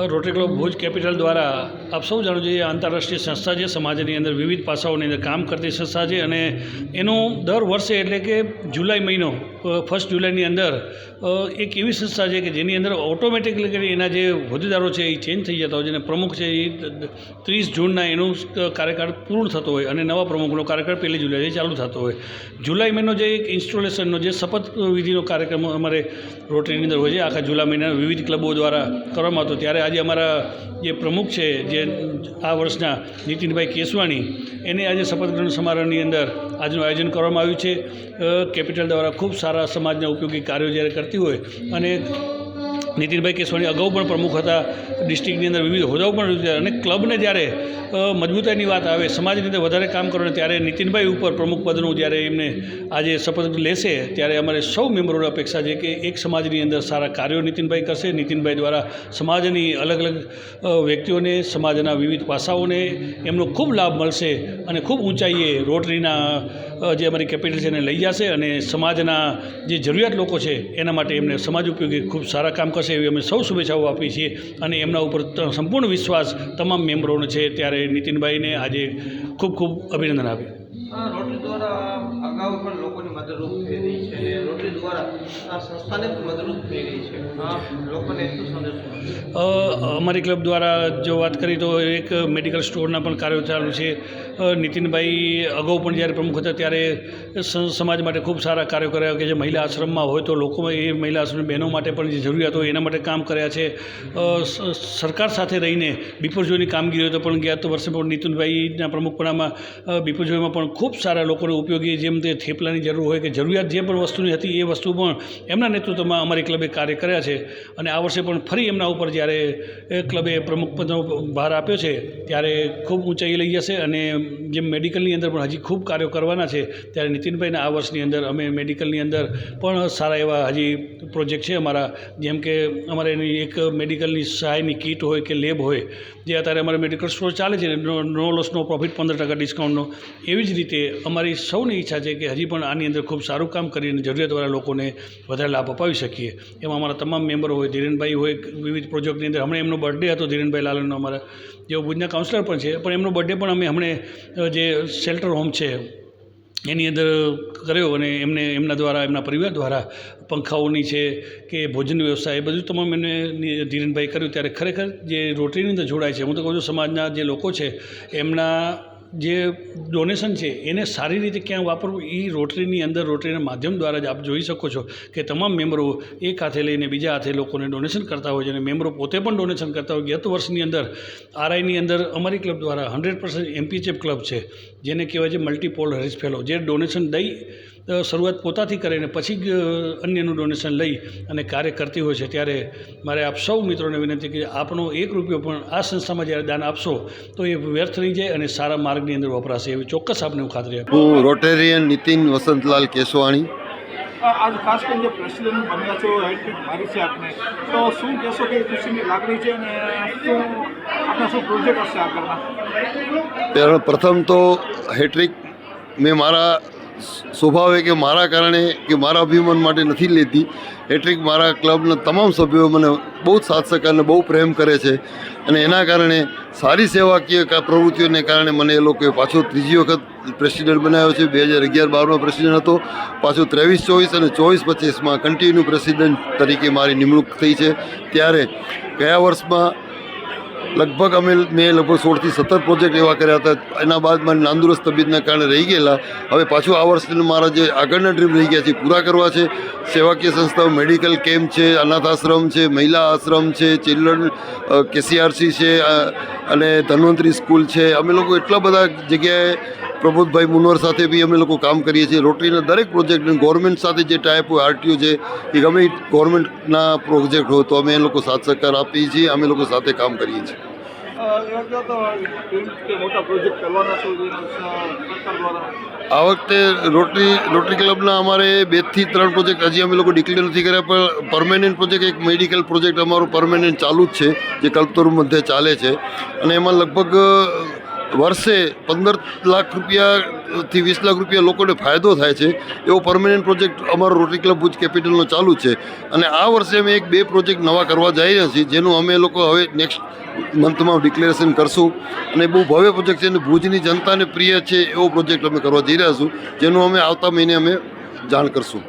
Rotary club Bhuj capital દ્વારા આપ સૌ જાણો છો, એ આંતરરાષ્ટ્રીય સંસ્થા છે, સમાજની અંદર વિવિધ પાસાઓની અંદર કામ કરતી સંસ્થા છે અને એનું દર વર્ષે એટલે કે જુલાઈ મહિનો 1 જુલાઈની અંદર એક એવી સંસ્થા છે કે જેની અંદર ઓટોમેટિકલી એના જે હોદ્દેદારો છે એ ચેન્જ થઈ જતા હોય છે અને પ્રમુખ છે એ 30 જૂનના એનું કાર્યકાળ પૂર્ણ થતો હોય અને નવા પ્રમુખનો કાર્યકાળ 1 જુલાઈથી ચાલુ થતો હોય. જુલાઈ મહિનો જે એક ઇન્સ્ટોલેશનનો જે શપથ વિધિનો કાર્યક્રમ અમારે રોટરીની અંદર હોય છે, આખા જુલાઈ મહિના વિવિધ ક્લબો દ્વારા કરવામાં આવતો. ત્યારે આજે અમારા જે પ્રમુખ છે, જે આ વર્ષના નીતિનભાઈ કેસવાણી, એને આજે શપથ ગ્રહણ સમારોહની અંદર આજનું આયોજન કરવામાં આવ્યું છે. કેપિટલ દ્વારા ખૂબ સારા સમાજના ઉપયોગી કાર્યો જ્યારે કરતી હોય અને નીતિનભાઈ કેસવાણી અગાઉ પણ પ્રમુખ હતા, ડિસ્ટ્રિક્ટની અંદર વિવિધ હોદ્દાઓ પણ રહ્યા અને ક્લબને જ્યારે મજબૂતાઈની વાત આવે, સમાજની અંદર વધારે કામ કરવાનું, ત્યારે નીતિનભાઈ ઉપર પ્રમુખ પદનું જ્યારે એમને આજે શપથ લેશે ત્યારે અમારે સૌ મેમ્બરોની અપેક્ષા છે કે એક સમાજની અંદર સારા કાર્યો નીતિનભાઈ કરશે. નીતિનભાઈ દ્વારા સમાજની અલગ અલગ વ્યક્તિઓને, સમાજના વિવિધ પાસાઓને એમનો ખૂબ લાભ મળશે અને ખૂબ ઊંચાઈએ રોટરીના જે અમારી કેપિટલ છે એને લઈ જશે અને સમાજના જે જરૂરિયાત લોકો છે એના માટે એમને સમાજ ઉપયોગી ખૂબ સારા કામ કરશે એવી અમે સૌ શુભેચ્છાઓ આપીએ છીએ અને એમના ઉપર સંપૂર્ણ વિશ્વાસ તમામ મેમ્બરોનો છે. ત્યારે નીતિનભાઈને આજે ખૂબ ખૂબ અભિનંદન આપે. રોટરી દ્વારા અગાઉ પણ લોકોની મદદરૂપ થઈ રહી છે અને રોટરી દ્વારા આ સંસ્થાને પણ મદદરૂપ થઈ રહી છે. લોકોને શું સંદેશ? અમારી ક્લબ દ્વારા જો વાત કરીએ તો એક મેડિકલ સ્ટોરના પણ કાર્યો ચાલુ છે. નીતિનભાઈ અગાઉ પણ જ્યારે પ્રમુખ હતા ત્યારે સમાજ માટે ખૂબ સારા કાર્યો કર્યા કે જે મહિલા આશ્રમમાં હોય તો લોકો એ મહિલા આશ્રમની બહેનો માટે પણ જે જરૂરિયાત હોય એના માટે કામ કર્યા છે. સરકાર સાથે રહીને બિપરજોયની કામગીરી હોય તો પણ ગયા વર્ષે પણ નીતિનભાઈના પ્રમુખપણામાં બિપરજોયમાં પણ ખૂબ સારા લોકોને ઉપયોગી, જેમ તે થેપલાની જરૂર હોય કે જરૂરિયાત જે પણ વસ્તુની હતી એ વસ્તુ પણ એમના નેતૃત્વમાં અમારી ક્લબે કાર્ય કર્યા છે અને આ વર્ષે પણ ફરી એમના ઉપર જ્યારે ક્લબે પ્રમુખ પદનો ભાર આપ્યો છે ત્યારે ખૂબ ઊંચાઈ લઈ જશે અને જેમ મેડિકલની અંદર પણ હજી ખૂબ કાર્યો કરવાના છે ત્યારે નીતિનભાઈના આ વર્ષની અંદર અમે મેડિકલની અંદર પણ સારા એવા હજી પ્રોજેક્ટ છે અમારા, જેમ કે અમારે એની એક મેડિકલની સહાયની કીટ હોય કે લેબ હોય, જે અત્યારે અમારે મેડિકલ સ્ટોર ચાલે છે, નો લોસ નો પ્રોફિટ 15% ડિસ્કાઉન્ટનો. એવી જ રીતે અમારી સૌની ઈચ્છા છે કે હજી પણ આની અંદર ખૂબ સારું કામ કરીને જરૂરિયાતવાળા લોકોને વધારે લાભ અપાવી શકીએ. એમાં અમારા તમામ મેમ્બરો હોય, ધીરેનભાઈ હોય, વિવિધ પ્રોજેક્ટની અંદર હમણાં એમનો બર્થડે હતો ધીરેનભાઈ લાલનનો, અમારા જેઓ ભુજના કાઉન્સિલર પણ છે, પણ એમનો બર્થડે પણ અમે હમણાં જે શેલ્ટર હોમ છે એની અંદર કર્યો અને એમને એમના દ્વારા, એમના પરિવાર દ્વારા પંખાઓની છે કે ભોજનની વ્યવસ્થા એ બધું તમામ એમને ધીરેનભાઈ કર્યું. ત્યારે ખરેખર જે રોટરીની અંદર જોડાય છે, હું તો કહું છું સમાજના જે લોકો છે એમના જે ડોનેશન છે એને સારી રીતે ક્યાં વાપરવું એ રોટરીની અંદર, રોટરીના માધ્યમ દ્વારા જ આપ જોઈ શકો છો કે તમામ મેમ્બરો એક હાથે લઈને બીજા હાથે લોકોને ડોનેશન કરતા હોય છે અને મેમ્બરો પોતે પણ ડોનેશન કરતા હોય. ગત વર્ષની અંદર આરઆઈની અંદર અમારી ક્લબ દ્વારા 100% એમપીએચએફ ક્લબ છે, જેને કહેવાય છે મલ્ટીપોલ હેરિસ ફેલો, જે ડોનેશન દઈ શરૂઆત પોતાથી કરીને પછી અન્યનું ડોનેશન લઈ અને કાર્ય કરતી હોય છે. ત્યારે મારે આપ સૌ મિત્રોને વિનંતી કે આપણો 1 રૂપિયો પણ આ સંસ્થામાં જ્યારે દાન આપશો તો એ વ્યર્થ નહીં જાય અને સારા માર્ગની અંદર વપરાશે એવી ચોક્કસ આપને હું ખાતરી આપું. હું રોટેરિયન નીતિન વસંતલાલ કેસવાણી. આજ ખાસ કરીને પ્રેસિડેન્ટ બન્યા છો, હેટ્રિક મારી છે આપને, તો શું કહેશો કે ખુશીની લાગણી છે અને શું પ્રોજેક્ટ હશે આગળના? પ્રથમ તો હેટ્રિક મેં મારા સ્વભાવે કે મારા કારણે કે મારા અભિમાન માટે નથી લેતી. હેટ્રિક મારા ક્લબના તમામ સભ્યો મને બહુ જ સાથ સહકાર અને બહુ પ્રેમ કરે છે અને એના કારણે સારી સેવાકીય પ્રવૃત્તિઓને કારણે મને એ લોકોએ પાછો 3જી વખત પ્રેસિડેન્ટ બનાવ્યો છે. 2011-12માં પ્રેસિડેન્ટ હતો, પાછો 23-24 અને 24-25માં કન્ટિન્યુ પ્રેસિડેન્ટ તરીકે મારી નિમણૂક થઈ છે. ત્યારે ગયા વર્ષમાં લગભગ મેં 16 થી 17 પ્રોજેક્ટ એવા કર્યા હતા. એના બાદ મારી નાંદુરસ્ત તબિયતના કારણે રહી ગયેલા. હવે પાછું આ વર્ષે મારા જે આગળના ડ્રીમ રહી ગયા છે પૂરા કરવા છે. સેવાકીય સંસ્થાઓ, મેડિકલ કેમ્પ છે, અનાથ આશ્રમ છે, મહિલા આશ્રમ છે, ચિલ્ડ્રન કેસીઆરસી છે અને ધન્વંતરી સ્કૂલ છે. અમે લોકો એટલા બધા જગ્યાએ પ્રબોધભાઈ મુનવર સાથે બી અમે લોકો કામ કરીએ છીએ. રોટરીના દરેક પ્રોજેક્ટ ગવર્મેન્ટ સાથે જે ટાઈપ હોય, આરટીઓ છે, એ ગમે ગવર્મેન્ટના પ્રોજેક્ટ હોય તો અમે એ લોકો સાથ સહકાર આપીએ છીએ, અમે લોકો સાથે કામ કરીએ છીએ. આ વખતે રોટરી ક્લબના અમારે 2 થી 3 પ્રોજેક્ટ હજી અમે લોકો ડિક્લેર નથી કર્યા, પણ પરમેનન્ટ પ્રોજેક્ટ, એક મેડિકલ પ્રોજેક્ટ અમારો પરમેનન્ટ ચાલુ જ છે જે કલ્પતરુ મધ્યે ચાલે છે અને એમાં લગભગ વર્ષે 15 લાખ રૂપિયાથી 20 લાખ રૂપિયા લોકોને ફાયદો થાય છે એવો પરમેનન્ટ પ્રોજેક્ટ અમારો રોટરી ક્લબ ભુજ કેપિટલનો ચાલુ છે. અને આ વર્ષે અમે 1-2 પ્રોજેક્ટ નવા કરવા જઈ રહ્યા છીએ, જેનું અમે લોકો હવે નેક્સ્ટ મંથમાં ડિક્લેરેશન કરશું. અને બહુ ભવ્ય પ્રોજેક્ટ છે અને ભુજની જનતાને પ્રિય છે એવો પ્રોજેક્ટ અમે કરવા જઈ રહ્યા છું, જેનું અમે આવતા મહિને અમે જાણ કરશું.